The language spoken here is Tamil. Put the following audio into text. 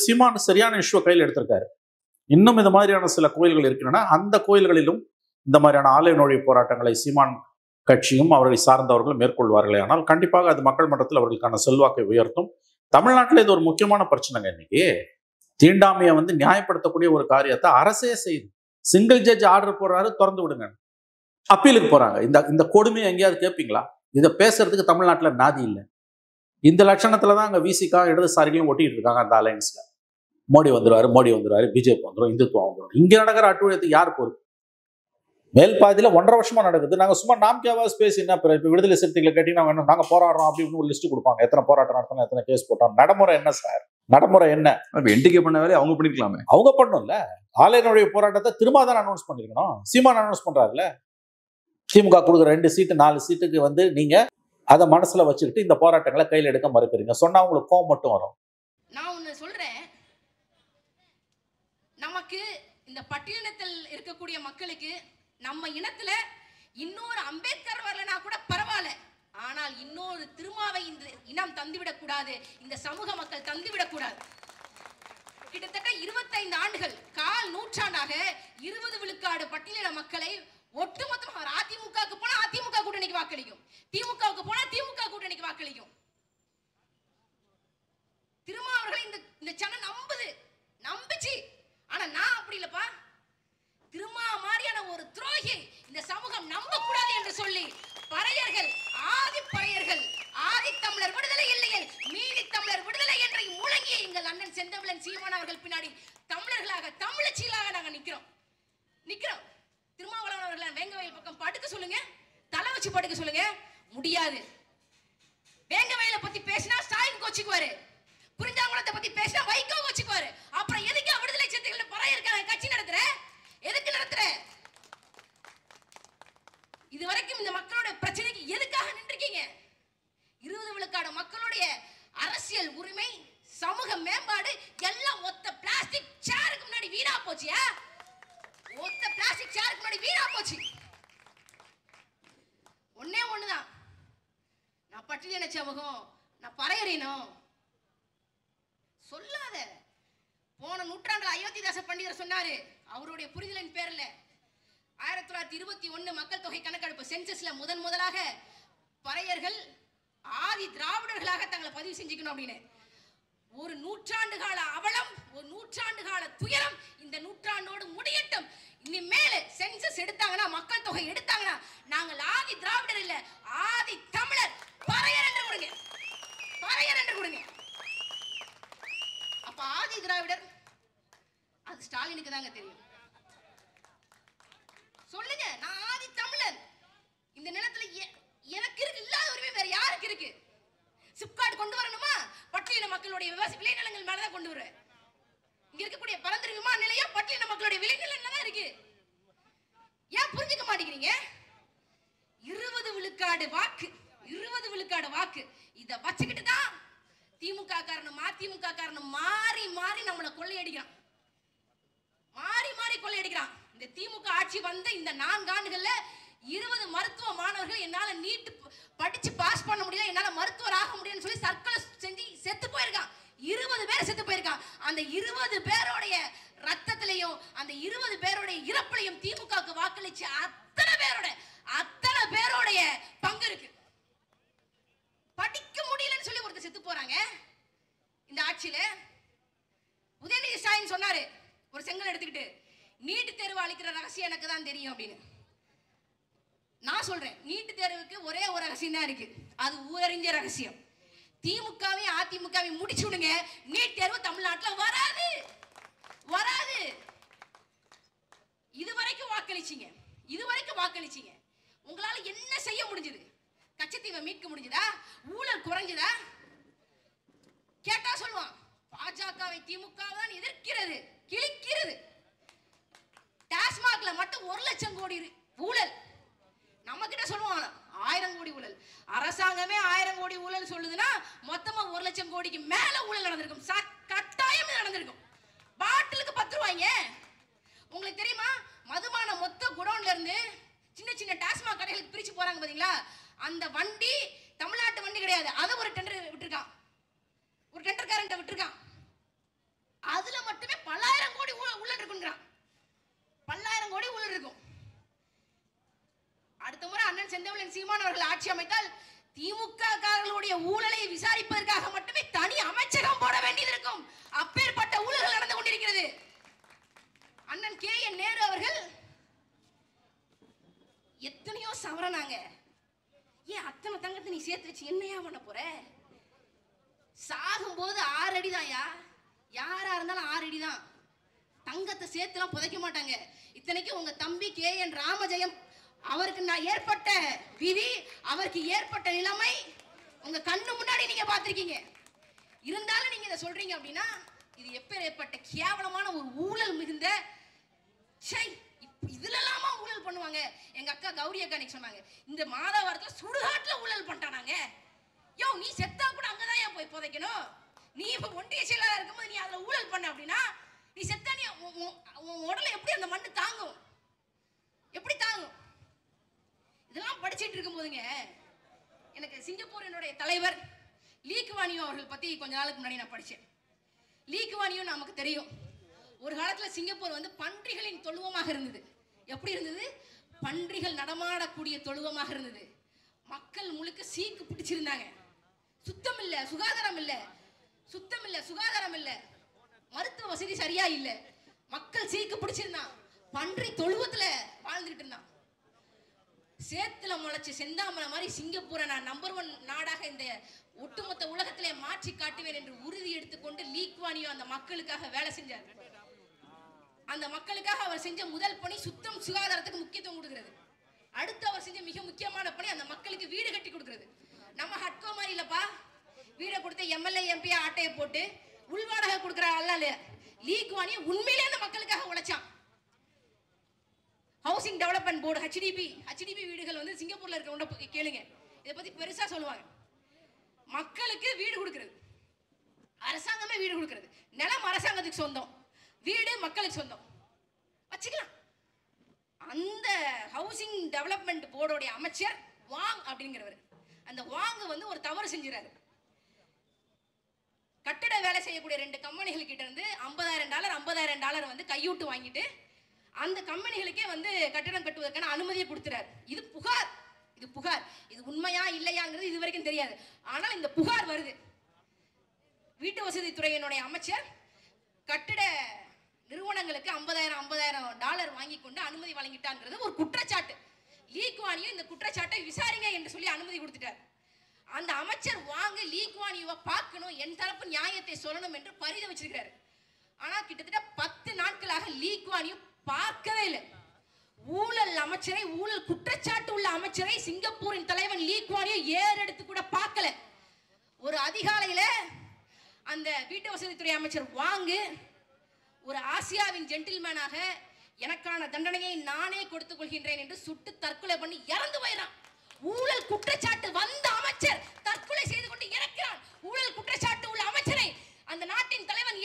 சீமான் சரியான இஷ்யூ கையில் எடுத்திருக்காரு. இன்னும் இந்த மாதிரியான சில கோயில்கள் இருக்கின்றன. அந்த கோயில்களிலும் இந்த மாதிரியான ஆலய நுழைவு போராட்டங்களை சீமான் கட்சியும் அவர்களை சார்ந்தவர்களும் மேற்கொள்வார்களே ஆனால் கண்டிப்பாக அது மக்கள் மன்றத்தில் அவர்களுக்கான செல்வாக்கை உயர்த்தும். தமிழ்நாட்டில் இது ஒரு முக்கியமான பிரச்சனைங்க. இன்னைக்கு தீண்டாமையை நியாயப்படுத்தக்கூடிய ஒரு காரியத்தை அரசே செய்யுது. சிங்கிள் ஜட்ஜ் ஆர்டர் போடுறாரு, திறந்து விடுங்க, அப்பீலுக்கு போறாங்க. இந்த கொடுமையை எங்கேயாவது கேட்பீங்களா? இதை பேசுறதுக்கு தமிழ்நாட்டில் நாதி இல்லை. இந்த லட்சணத்துல தான் அங்கே விசிகா இடதுசாரிகளையும் ஒட்டிட்டு இருக்காங்க. அந்த அலையன்ஸ்ல மோடி வந்துருவாரு, பிஜேபி வந்துடும், இந்துத்துவம் வந்துடும். இங்க நடக்கிற அட்டுழியத்துக்கு யார் பொறுப்பு? மேல் பாதியில 1.5 வருஷமா நடக்குது. நாங்க சும்மா நாம்கேவாஸ் பேசி என்ன இப்ப விடுதலை சிறுத்தைகளை கேட்டீங்கன்னா நாங்க போராடுறோம் அப்படின்னு ஒரு லிஸ்ட் கொடுப்பாங்க. எத்தனை போராட்டம் நடத்தணும், எத்தனை கேஸ் போட்டோம். நடைமுறை என்ன சார்? நடைமுறை என்ன? என்டிகே பண்ண வேலையை அவங்க பண்ணிருக்கலாமே. அவங்க பண்ணும்ல. ஆலயனுடைய போராட்டத்தை திரும்ப தான் அனௌன்ஸ் பண்ணிருக்கணும். சீமான் அனௌன்ஸ் பண்றாருல. திமுக கொடுக்குற 2 சீட்டு 4 சீட்டுக்கு நீங்க அதை மனசுல வச்சுக்கிட்டு இந்த போராட்டங்களை கையில் எடுக்க மறுக்கிறீங்க. சொன்னா உங்களுக்கு கோவம் மட்டும் வரும். நான் ஒண்ணு சொல்றேன், நமக்கு இந்த பட்டியலினத்தில் இருக்கக்கூடிய மக்களுக்கு நம்ம இனத்துல இன்னொரு அம்பேத்கர் வரலனா கூட பரவாயில்ல, ஆனால் இன்னொரு திருமாவை இந்த இனம் தந்துவிடக் கூடாது, இந்த சமூக மக்கள் தந்துவிடக் கூடாது. கிட்டத்தட்ட 25 ஆண்டுகள், கால் நூற்றாண்டாக 20 விழுக்காடு பட்டியலின மக்களை ஒட்டுமொத்தமாக அதிமுகவுக்கு போனா அதிமுக கூட்டணிக்கு வாக்களிக்கும், திமுகவுக்கு போனா திமுக கூட்டணிக்கு வாக்களிக்கும். திருமாவர்களை இந்த சனம் நம்புச்சு. ஆனா நான் அப்படி இல்லப்பா. திருமா மாதிரியான ஒரு துரோகி இந்த சமூகம் நம்ப கூடாது என்று சொல்லி பறையர்கள், ஆதி பறையர்கள், ஆதி தமிழர் விடுதலை இல்லையில் மீதி தமிழர் விடுதலை என்று முழங்கிய எங்கள் அண்ணன் செந்தமிழன் சீமான் அவர்கள் பின்னாடி தமிழர்களாக, தமிழச்சிகளாக நாங்க நிக்கிறோம். திருமாவளவன் அவர்களை வேங்கவயல் பக்கம் படுக்க சொல்லுங்க, தலை வச்சு படுக்க சொல்லுங்க. முடியாது. வேங்கவயலை பத்தி பேசினா ஸ்டாலின் கோச்சுக்குவாரு, குறிஞ்சாங்குளத்தை பத்தி பேசினா வைகோ கோச்சுக்குவாரு. அப்புறம் எதுக்கு விடுதலை சிறுத்தைகள் பறையர்க்கான கட்சி நடத்துற? எதுக்கு நடத்துற? இதுவரைக்கும் இந்த மக்களோட பிரச்சனைக்கு எதுக்காக நின்றுக்கீங்க? 20 விழுக்காடு மக்களுடைய அரசியல் உரிமை, சமூக மேம்பாடு எல்லாம் ஒத்த பிளாஸ்டிக் சேருக்கு முன்னாடி வீணா போச்சியா? ஒத்த பிளாஸ்டிக் சேருக்கு முன்னாடி வீணா போச்சு. ஒண்ணே ஒண்ணுதான், நான் பட்டியலின சமூகம், நான் பறையறினோம் சொல்லாத. போன நூற்றாண்டு அயோத்திதாச பண்டிதர் சொன்னாரு, அவருடைய புரிதலின் பேர்ல 1921 மக்கள் தொகை கணக்கெடுப்பு சென்சஸ்ல முதலாக பறையர்கள் ஆதி திராவிடர்களாக தங்களை பதிவு செஞ்சுக்கணும் அப்படின்னு. ஒரு நூற்றாண்டு கால அவலம், ஒரு நூற்றாண்டு கால துயரம் இந்த நூற்றாண்டோடு முடியட்டும். இனிமேல் சென்சஸ் எடுத்தாங்கன்னா, மக்கள் தொகை எடுத்தாங்கன்னா, நாங்கள் ஆதி திராவிடர் இல்ல, ஆதி தமிழர், பறையர் என்று கொடுங்க, பறையர் என்று கொடுங்க. அப்ப ஆதி திராவிடர் அது ஸ்டாலினுக்கு தாங்க தெரியும். சொல்லுங்க, நான் ஆதி தமிழர். இந்த நிலத்துல எனக்கு இருக்கு இல்லாத உரிமை வேற யாருக்கு இருக்கு? சிப்காட் கொண்டு வரணுமா? பட்டியலின மக்களுடைய விளைநிலங்கள் மேலதான் கொண்டு வர. இங்க இருக்கக்கூடிய பரந்தூர் விமான நிலையம் பட்டியலின மக்களுடைய விளைநிலங்கள்ல தான் இருக்கு. ஏன் புரிஞ்சுக்க மாட்டேங்கிறீங்க? 20 விழுக்காடு வாக்கு, 20 விழுக்காடு வாக்கு இத வச்சுக்கிட்டு தான் திமுக காரணம், அதிமுக காரணம் மாறி மாறி நம்மளை கொள்ளையடிக்கிறான், மாறி கொள்ளையடிக்கிறான். இந்த திமுக ஆட்சி வந்து இந்த 4 ஆண்டுகள்ல 20 மருத்துவ மாணவர்கள் என்னால நீட் படிச்சு பாஸ் பண்ண முடியல, என்னால மருத்துவர் ஆக முடியும்னு சொல்லி தற்கொலை செஞ்சு செத்து போயிருக்கான். 20 பேர் செத்து போயிருக்கான். அந்த 20 பேருடைய ரத்தத்திலையும் அந்த 20 பேருடைய இறப்பிலையும் திமுகவுக்கு வாக்களிச்ச அத்தனை பேருடைய பங்கு இருக்கு. படிக்க முடியலன்னு சொல்லி ஒருத்தர் செத்து போறாங்க இந்த ஆட்சியில. உதயநிதி ஸ்டாலின் சொன்னாரு, ஒரு செங்கல் எடுத்துக்கிட்டு, நீட் தேர்வு அளிக்கிற ரகசியம் எனக்கு தான் தெரியும் அப்படின்னு. நான் சொல்றேன், நீட் தேர்வுக்கு ஒரே ஒரு ரகசியம் தான் இருக்கு, அது ஊரறிஞ்ச ரகசியம். திமுகவையும் அதிமுகவையும் முடிச்சு விடுங்க, நீட் தேர்வு தமிழ்நாட்டில் வராது. இதுவரைக்கும் வாக்களிச்சீங்க, உங்களால என்ன செய்ய முடிஞ்சது? கச்சத்தீவை மீட்க முடிஞ்சதா? ஊழல் குறைஞ்சதா? கேட்டா சொல்லுவான், பாஜகவை திமுக தான் எதிர்க்கிறது, கிழிக்கிறது. டாஸ்மாக்ல மட்டும் 1 லட்சம் கோடி ஊழல். நம்ம கிட்ட சொல்லுவாங்க 1000 கோடி ஊழல். அரசாங்கமே 1000 கோடி ஊழல் சொல்லுதுன்னா மொத்தமா 1 லட்சம் கோடிக்கு மேல ஊழல் நடந்திருக்கும். கட்டாயம் நடந்திருக்கும். பாட்டிலுக்கு 10 ரூபாய்ங்க. உங்களுக்கு தெரியுமா, மதுபான மொத்த குடோன்ல இருந்து சின்ன சின்ன டாஸ்மாக் கடைகளுக்கு பிரிச்சு போறாங்க பாத்தீங்களா? அந்த வண்டி தமிழ்நாட்டு வண்டி கிடையாது, அதை ஒரு டெண்டர் விட்டுருக்கான், ஒரு டெண்டர்காரன் விட்டுருக்கான். சீமான் அவர்கள் ஆட்சி அமைத்தால் திமுக காரர்களுடைய ஊழலை விசாரிப்பதற்காக மட்டுமே தனி அமைச்சகம் போட வேண்டியது இருக்கும். அப்பேற்பட்ட ஊழல்கள் நடந்து கொண்டிருக்கிறது. அண்ணன் கே.என். நேரு அவர்கள் எத்தனையோ சவரனாங்க. ஏன் அத்தனை தங்கத்தை நீ சேர்த்து வச்சு என்னையா பண்ண போற? சாகும்போது 6 அடி தான்யா, யாரா இருந்தாலும் 6 அடி தான். தங்கத்தை சேர்த்துலாம் புதைக்க மாட்டாங்க. இத்தனைக்கும் உங்க தம்பி கே.என். ராமஜெயம் அவருக்கு நான் ஏற்பட்ட விதி, அவருக்கு ஏற்பட்ட நிலைமை உங்க கண்ணு முன்னாடி நீங்க பார்த்திருக்கீங்க. இருந்தாலும் நீங்க இதை சொல்றீங்க அப்படின்னா இது எப்பேற்பட்ட கேவலமான ஒரு ஊழல் மிகுந்த இதுலலாமா ஊழல் பண்ணுவாங்க. எங்க அக்கா கௌரி அக்கா நீங்க சொன்னாங்க இந்த மாதாவரத்துல சுடுகாட்டுல ஊழல் பண்ணிட்டானாங்க. யோ நீ செத்தா கூட அங்கதான் ஏன் போய் புதைக்கணும்? நீ இப்ப ஒன்றிய செயலாளர் இருக்கும்போது நீ அதுல ஊழல் பண்ண அப்படின்னா நீ செத்தா நீ உன் உடலை எப்படி அந்த மண்ணு தாங்கும்? எப்படி தாங்கும்? இதெல்லாம் படிச்சுட்டு இருக்கும் போதுங்க எனக்கு சிங்கப்பூரினுடைய தலைவர் லீ குவான் யூ அவர்கள் பத்தி கொஞ்ச நாளுக்கு முன்னாடி நான் படிச்சேன். லீ குவான் யூ நமக்கு தெரியும். ஒரு காலத்துல சிங்கப்பூர் வந்து பன்றிகளின் தொழுவமாக இருந்தது. எப்படி இருந்தது? பன்றிகள் நடமாடக்கூடிய தொழுவமாக இருந்தது. மக்கள் முழுக்க சீக்கு பிடிச்சிருந்தாங்க. சுத்தம் இல்ல, சுகாதாரம் இல்ல, சுத்தம் இல்ல, சுகாதாரம் இல்ல, மருத்துவ வசதி சரியா இல்ல. மக்கள் சீக்கு பிடிச்சிருந்தான். பன்றி தொழுவத்துல வாழ்ந்துகிட்டு இருந்தான். சேத்துல முளைச்சு செந்தாமரை மாதிரி சிங்கப்பூரை நான் நம்பர் 1 நாடாக இந்த ஒட்டுமொத்த உலகத்திலே மாற்றி காட்டுவேன் என்று உறுதி எடுத்துக்கொண்டு லீ குவான் யூ அந்த மக்களுக்காக வேலை செஞ்சார். அந்த மக்களுக்காக அவர் செஞ்ச முதல் பணி சுத்தம் சுகாதாரத்துக்கு முக்கியத்துவம் கொடுக்கிறது. அடுத்து அவர் செஞ்ச மிக முக்கியமான பணி அந்த மக்களுக்கு வீடு கட்டி கொடுக்கிறது. நம்ம ஹட்கோ மாதிரி இல்லப்பா, வீடை கொடுத்து எம்எல்ஏ எம்பி ஆட்டையை போட்டு உள்வாடகை கொடுக்குற அல்ல. லீ குவான் யூ உண்மையிலே அந்த மக்களுக்காக உழைச்சான். ஹவுசிங் டெவலப்மெண்ட் போர்டு ஹெச்டிபி வீடுகள் வந்து சிங்கப்பூர்ல இருக்கிறவங்க கேளுங்க, இதை பத்தி பெருசா சொல்லுவாங்க. மக்களுக்கு வீடு கொடுக்கிறது, அரசாங்கமே வீடு கொடுக்கிறது. நிலம் அரசாங்கத்துக்கு சொந்தம், வீடு மக்களுக்கு சொந்தம் வச்சுக்கலாம். அந்த ஹவுசிங் டெவலப்மெண்ட் போர்டோட அமைச்சர் வாங் அப்படிங்கிறவர், அந்த வாங் வந்து ஒரு தவறு செஞ்சுறாரு. கட்டிட வேலை செய்யக்கூடிய 2 கம்பெனிகள் கிட்ட இருந்து $50,000 வந்து கையூட்டு வாங்கிட்டு அந்த கம்பெனிகளுக்கே வந்து கட்டிடம் கட்டுவதற்கான அனுமதியை கொடுத்துறாரு. இது புகார். இது உண்மையா இல்லையாங்கிறது இது வரைக்கும் தெரியாது. ஆனால் இந்த புகார் வருது. வீட்டு வசதி துறையினுடைய அமைச்சர் கட்டிட நிறுவனங்களுக்கு $50,000 வாங்கி கொண்டு அனுமதி வழங்கிட்டாங்கிறது ஒரு குற்றச்சாட்டு. லீ குவான் யூ இந்த குற்றச்சாட்டை விசாரிங்க என்று சொல்லி அனுமதி கொடுத்துட்டார். அந்த அமைச்சர் வாங்க லீ குவான் யூவை பார்க்கணும், என் தரப்பு நியாயத்தை சொல்லணும் என்று பரித வச்சிருக்கிறார். ஆனா கிட்டத்தட்ட 10 நாட்களாக லீ குவான் யூ பார்க்கவே இல்லை. ஊழல் அமைச்சரை, ஊழல் குற்றச்சாட்டு உள்ள அமைச்சரை சிங்கப்பூரின் தலைவன் லீ குவான் யூ ஏறெடுத்து கூட பார்க்கல. ஒரு அதிகாலையில அந்த வீட்டு வசதித்துறை அமைச்சர் வாங்கு ஒரு ஆசியாவின் ஜென்டில்மேனாக எனக்கான தண்டனையை நானே கொடுத்துக் கொள்கின்றேன் என்று சுட்டு தற்கொலை பண்ணி இறந்து போயிடான். ஊழல் குற்றச்சாட்டு வந்த அமைச்சர் தற்கொலை செய்து கொண்டு இறக்கிறான். ஊழல் குற்றச்சாட்டு உள்ள அமைச்சரை அந்த நாட்டின் தலைவன்